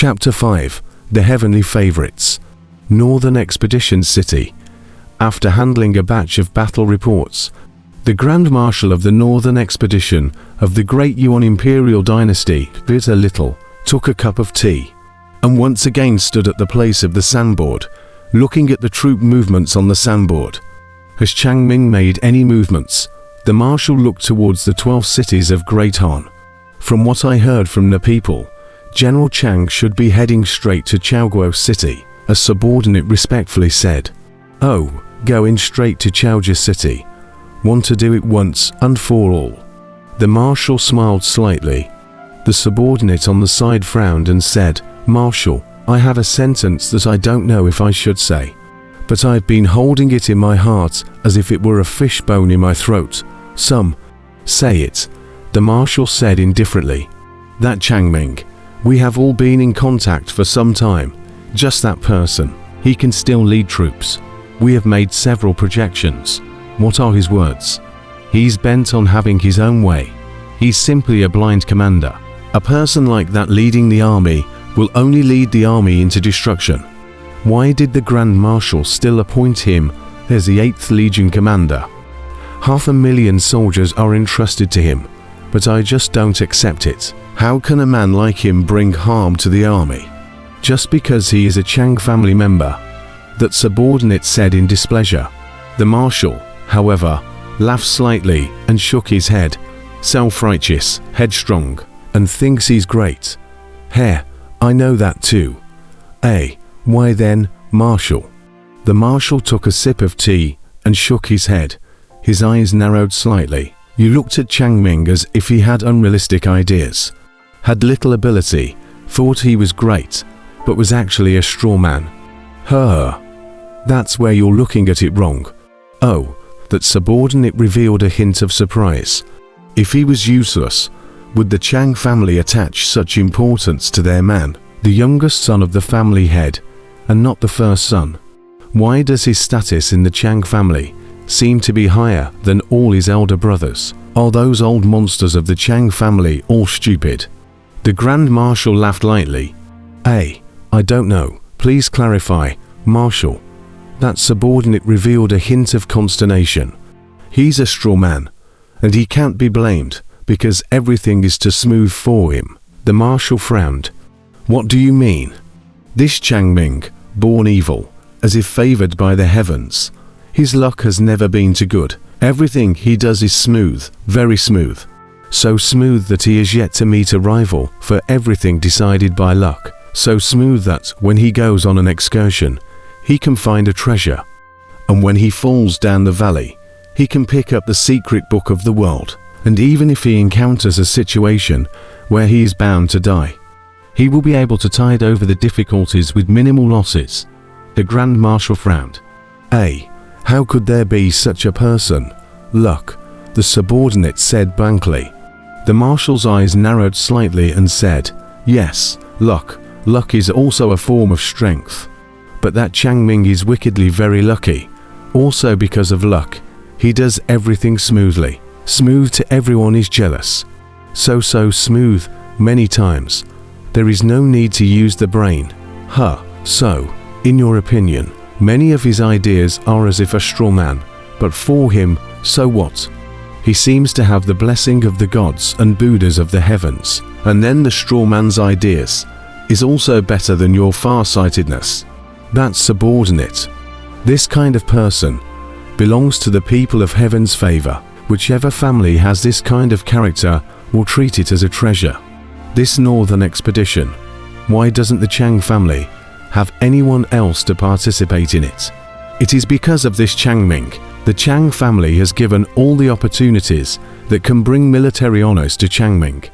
Chapter 5. The Heavenly Favorites. Northern Expedition City. After handling a batch of battle reports, the Grand Marshal of the Northern Expedition of the Great Yuan Imperial Dynasty bit a little, took a cup of tea, and once again stood at the place of the sandboard, looking at the troop movements on the sandboard. As Chang Ming made any movements, the Marshal looked towards the 12 cities of Great Han. From what I heard from the people, General Chang should be heading straight to Chaoguo City, a subordinate respectfully said. Oh, going straight to Chaoji City. Want to do it once and for all. The Marshal smiled slightly. The subordinate on the side frowned and said, Marshal, I have a sentence that I don't know if I should say, but I've been holding it in my heart as if it were a fishbone in my throat. Say it, the Marshal said indifferently. That Chang Ming. We have all been in contact for some time. Just that person. He can still lead troops. We have made several projections. What are his words? He's bent on having his own way. He's simply a blind commander. A person like that leading the army will only lead the army into destruction. Why did the Grand Marshal still appoint him as the 8th Legion commander? 500,000 soldiers are entrusted to him, but I just don't accept it. How can a man like him bring harm to the army? Just because he is a Chang family member? That subordinate said in displeasure. The Marshal, however, laughed slightly and shook his head. Self-righteous, headstrong, and thinks he's great. Heh, I know that too. Why then, Marshal? The Marshal took a sip of tea and shook his head. His eyes narrowed slightly. You looked at Chang Ming as if he had unrealistic ideas, had little ability, thought he was great, but was actually a straw man. That's where you're looking at it wrong. Oh, that subordinate revealed a hint of surprise. If he was useless, would the Chang family attach such importance to their man, the youngest son of the family head, and not the first son? Why does his status in the Chang family seem to be higher than all his elder brothers? Are those old monsters of the Chang family all stupid? The Grand Marshal laughed lightly. I don't know. Please clarify, Marshal. That subordinate revealed a hint of consternation. He's a straw man, and he can't be blamed, because everything is too smooth for him. The Marshal frowned. What do you mean? This Chang Ming, born evil, as if favored by the heavens. His luck has never been too good. Everything he does is smooth, very smooth. So smooth that he is yet to meet a rival for everything decided by luck. So smooth that when he goes on an excursion, he can find a treasure. And when he falls down the valley, he can pick up the secret book of the world. And even if he encounters a situation where he is bound to die, he will be able to tide over the difficulties with minimal losses. The Grand Marshal frowned. How could there be such a person? Luck, the subordinate said blankly. The Marshal's eyes narrowed slightly and said, yes, luck. Luck is also a form of strength. But that Chang Ming is wickedly very lucky. Also because of luck, he does everything smoothly. Smooth to everyone is jealous. So smooth, many times. There is no need to use the brain. So, in your opinion, many of his ideas are as if a straw man, but for him, so what? He seems to have the blessing of the gods and Buddhas of the heavens, and then the straw man's ideas is also better than your far-sightedness. That's subordinate. This kind of person belongs to the people of heaven's favor. Whichever family has this kind of character will treat it as a treasure. This northern expedition, why doesn't the Chang family have anyone else to participate in it? It is because of this Chang Ming. The Chang family has given all the opportunities that can bring military honors to Chang Ming.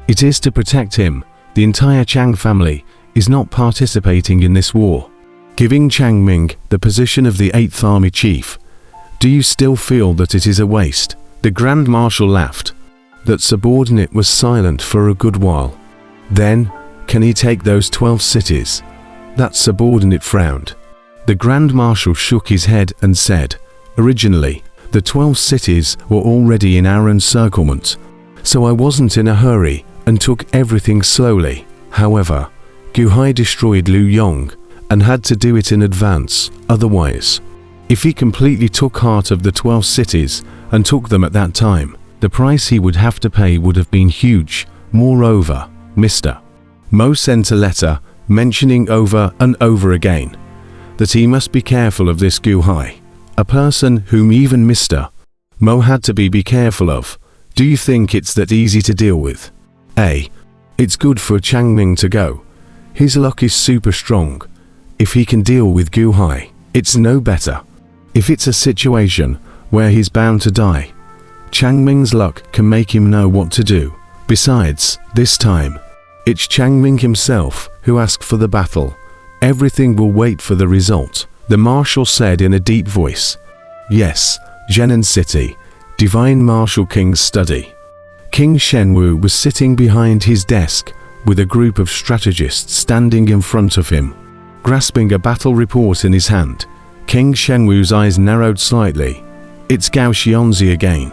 It is to protect him. The entire Chang family is not participating in this war, giving Chang Ming the position of the 8th Army Chief. Do you still feel that it is a waste? The Grand Marshal laughed. That subordinate was silent for a good while. Then, can he take those 12 cities? That subordinate frowned. The Grand Marshal shook his head and said, originally, the 12 cities were already in our encirclement, so I wasn't in a hurry and took everything slowly. However, Gu Hai destroyed Liu Yong and had to do it in advance, otherwise. If he completely took heart of the 12 cities and took them at that time, the price he would have to pay would have been huge. Moreover, Mr. Mo sent a letter mentioning over and over again that he must be careful of this Gu Hai, a person whom even Mr. Mo had to be careful of. Do you think it's that easy to deal with? It's good for Changming to go. His luck is super strong. If he can deal with Gu Hai, it's no better. If it's a situation where he's bound to die, Changming's luck can make him know what to do. Besides, this time, it's Changming himself who asked for the battle. Everything will wait for the result, the marshal said in a deep voice. Yes, Zhenan City, Divine Marshal King's study. King Shenwu was sitting behind his desk with a group of strategists standing in front of him, grasping a battle report in his hand. King Shenwu's eyes narrowed slightly. It's Gao Xianzi again.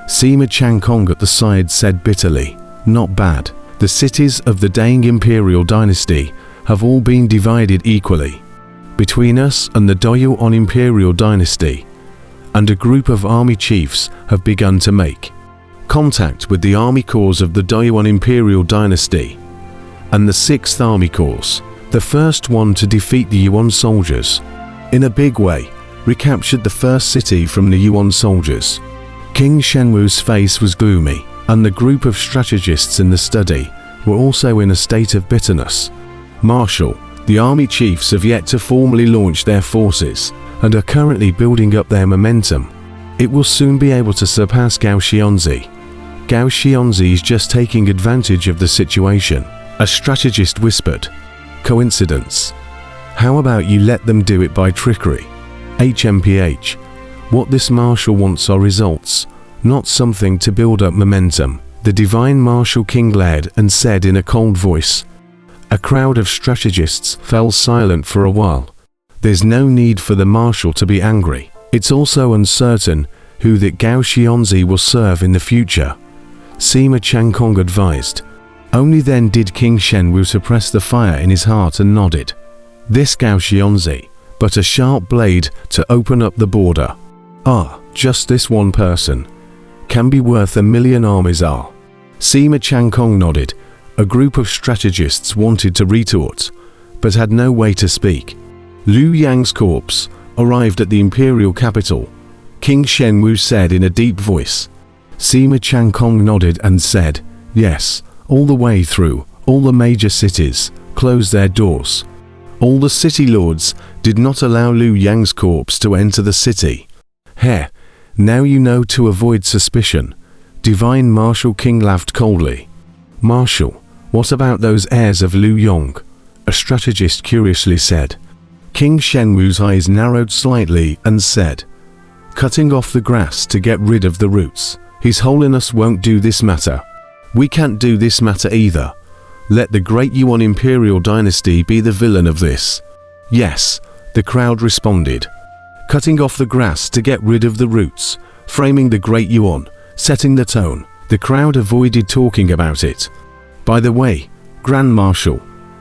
Sima Changkong at the side said bitterly, not bad. The cities of the Deng Imperial Dynasty have all been divided equally between us and the Doyuan Imperial Dynasty, and a group of army chiefs have begun to make contact with the army corps of the Doyuan Imperial Dynasty and the 6th Army Corps, the first one to defeat the Yuan soldiers in a big way, recaptured the first city from the Yuan soldiers. King Shenwu's face was gloomy, and the group of strategists in the study were also in a state of bitterness. Marshal, the army chiefs have yet to formally launch their forces and are currently building up their momentum. It will soon be able to surpass Gao Xianzi. Gao Xianzi is just taking advantage of the situation, a strategist whispered. Coincidence? How about you let them do it by trickery? HMPH. What this marshal wants are results, not something to build up momentum, the Divine Marshal King glared and said in a cold voice. A crowd of strategists fell silent for a while. There's no need for the marshal to be angry. It's also uncertain who that Gao Xianzi will serve in the future, Sima Changkong advised. Only then did King Shenwu suppress the fire in his heart and nodded. This Gao Xianzi, but a sharp blade to open up the border. Just this one person can be worth 1,000,000 armies. Sima Changkong nodded. A group of strategists wanted to retort, but had no way to speak. Liu Yang's corpse arrived at the imperial capital. King Shenwu said in a deep voice. Sima Changkong nodded and said, yes, all the way through, all the major cities closed their doors. All the city lords did not allow Liu Yang's corpse to enter the city. Now you know to avoid suspicion. Divine Marshal King laughed coldly. Marshal, what about those heirs of Liu Yong? A strategist curiously said. King Shenwu's eyes narrowed slightly and said, cutting off the grass to get rid of the roots. His Holiness won't do this matter. We can't do this matter either. Let the great Yuan Imperial Dynasty be the villain of this. Yes, the crowd responded. Cutting off the grass to get rid of the roots, framing the great Yuan, setting the tone. The crowd avoided talking about it. By the way, Grand Marshal,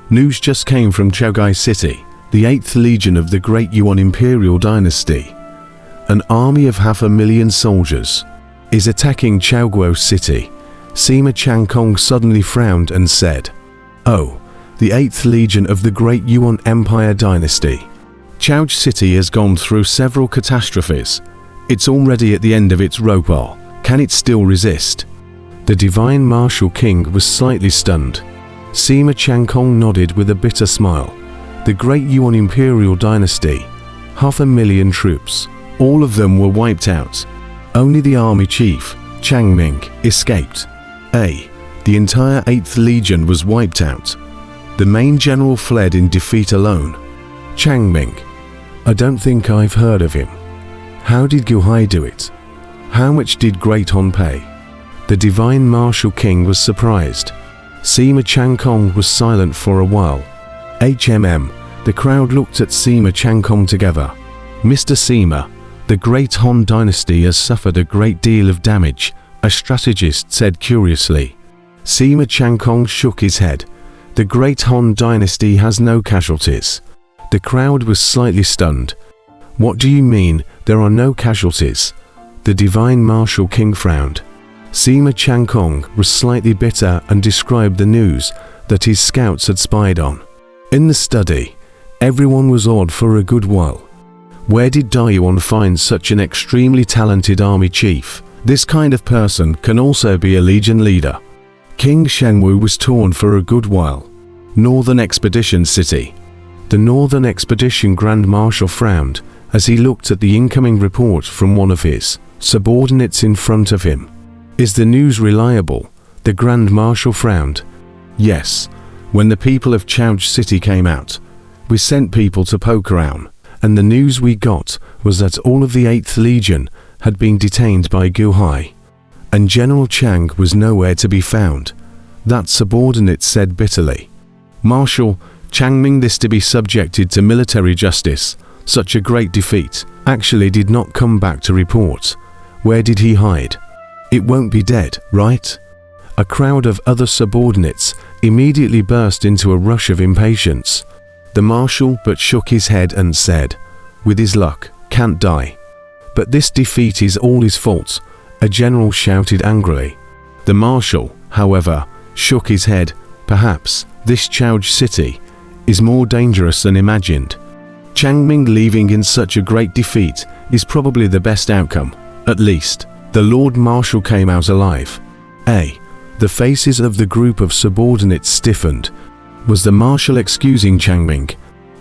news just came from Chogai City. The 8th Legion of the Great Yuan Imperial Dynasty, an army of 500,000 soldiers, is attacking Chaoguo City. Sima Changkong suddenly frowned and said, oh, the 8th Legion of the Great Yuan Empire Dynasty. Chaoguo City has gone through several catastrophes. It's already at the end of its rope. Can it still resist? The Divine Marshal King was slightly stunned. Sima Changkong nodded with a bitter smile. The Great Yuan Imperial Dynasty, 500,000 troops, all of them were wiped out. Only the army chief, Changming, escaped. The entire 8th Legion was wiped out. The main general fled in defeat alone. Changming. I don't think I've heard of him. How did Gu Hai do it? How much did Great Han pay? The Divine Marshal King was surprised. Sima Changkong was silent for a while. The crowd looked at Sima Changkong together. Mr. Sima, the Great Han Dynasty has suffered a great deal of damage, a strategist said curiously. Sima Changkong shook his head. The Great Han Dynasty has no casualties. The crowd was slightly stunned. What do you mean, there are no casualties? The Divine Martial King frowned. Sima Changkong was slightly bitter and described the news that his scouts had spied on. In the study, everyone was awed for a good while. Where did Dayuan find such an extremely talented army chief? This kind of person can also be a legion leader. King Shengwu was torn for a good while. Northern Expedition City. The Northern Expedition Grand Marshal frowned as he looked at the incoming report from one of his subordinates in front of him. Is the news reliable? The Grand Marshal frowned. Yes. When the people of Chouj City came out, we sent people to poke around, and the news we got was that all of the 8th Legion had been detained by Gu Hai, and General Chang was nowhere to be found. That subordinate said bitterly. Marshal, Chang meant this to be subjected to military justice. Such a great defeat actually did not come back to report. Where did he hide? It won't be dead, right? A crowd of other subordinates immediately burst into a rush of impatience. The marshal but shook his head and said, with his luck, can't die. But this defeat is all his fault, a general shouted angrily. The marshal, however, shook his head. Perhaps this Chouj City is more dangerous than imagined. Changming leaving in such a great defeat is probably the best outcome. At least, the Lord Marshal came out alive. The faces of the group of subordinates stiffened. Was the Marshal excusing Changming?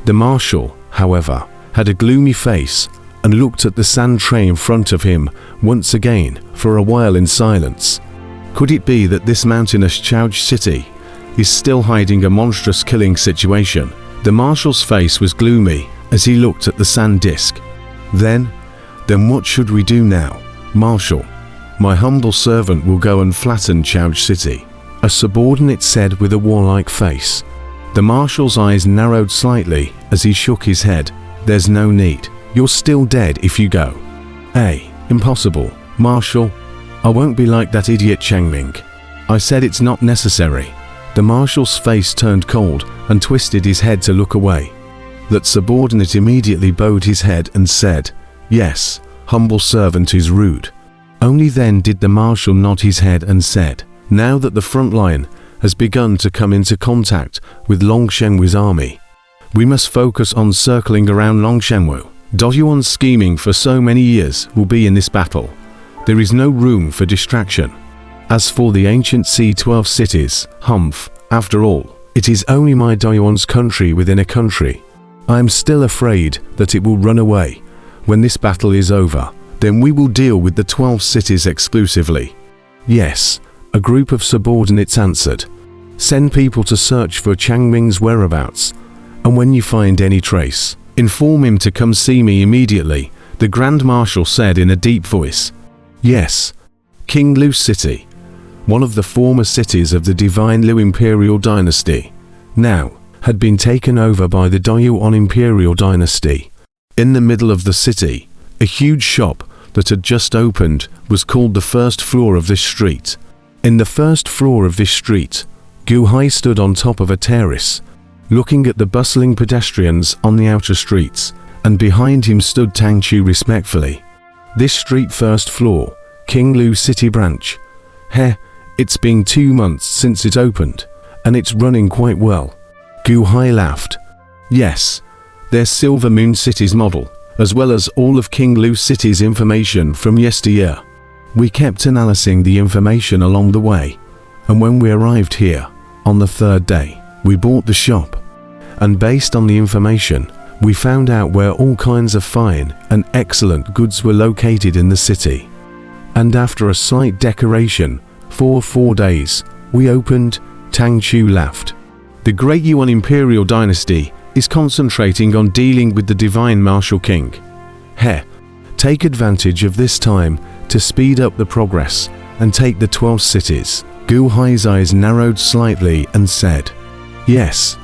The Marshal, however, had a gloomy face and looked at the sand tray in front of him once again for a while in silence. Could it be that this mountainous Chouj City is still hiding a monstrous killing situation? The Marshal's face was gloomy as he looked at the sand disk. Then what should we do now? Marshal, my humble servant will go and flatten Chouj City, a subordinate said with a warlike face. The Marshal's eyes narrowed slightly as he shook his head. There's no need. You're still dead if you go. Impossible. Marshal, I won't be like that idiot Changming. I said it's not necessary. The Marshal's face turned cold and twisted his head to look away. That subordinate immediately bowed his head and said, yes, humble servant is rude. Only then did the Marshal nod his head and said, now that the front line has begun to come into contact with Longshenwu's army, we must focus on circling around Longshenwu. Doyuan's scheming for so many years will be in this battle. There is no room for distraction. As for the ancient C-12 cities, humph, after all, it is only my Doyuan's country within a country. I am still afraid that it will run away. When this battle is over, then we will deal with the 12 cities exclusively. Yes, a group of subordinates answered. Send people to search for Changming's whereabouts, and when you find any trace, inform him to come see me immediately, the Grand Marshal said in a deep voice. Yes, King Lu City, one of the former cities of the Divine Lu Imperial Dynasty, now had been taken over by the Doyuan Imperial Dynasty. In the middle of the city, a huge shop that had just opened was called the first floor of this street. In the first floor of this street, Gu Hai stood on top of a terrace, looking at the bustling pedestrians on the outer streets, and behind him stood Tang Chu respectfully. This street first floor, King Lu City branch. It's been 2 months since it opened, and it's running quite well. Gu Hai laughed. Yes, there's Silver Moon City's model, as well as all of King Lu City's information from yesteryear. We kept analyzing the information along the way, and when we arrived here, on the 3rd day, we bought the shop. And based on the information, we found out where all kinds of fine and excellent goods were located in the city. And after a slight decoration, for 4 days, we opened. Tang Chu laughed. The Great Yuan Imperial Dynasty is concentrating on dealing with the Divine Martial King. Take advantage of this time to speed up the progress and take the 12 cities. Gu Hai's eyes narrowed slightly and said, yes,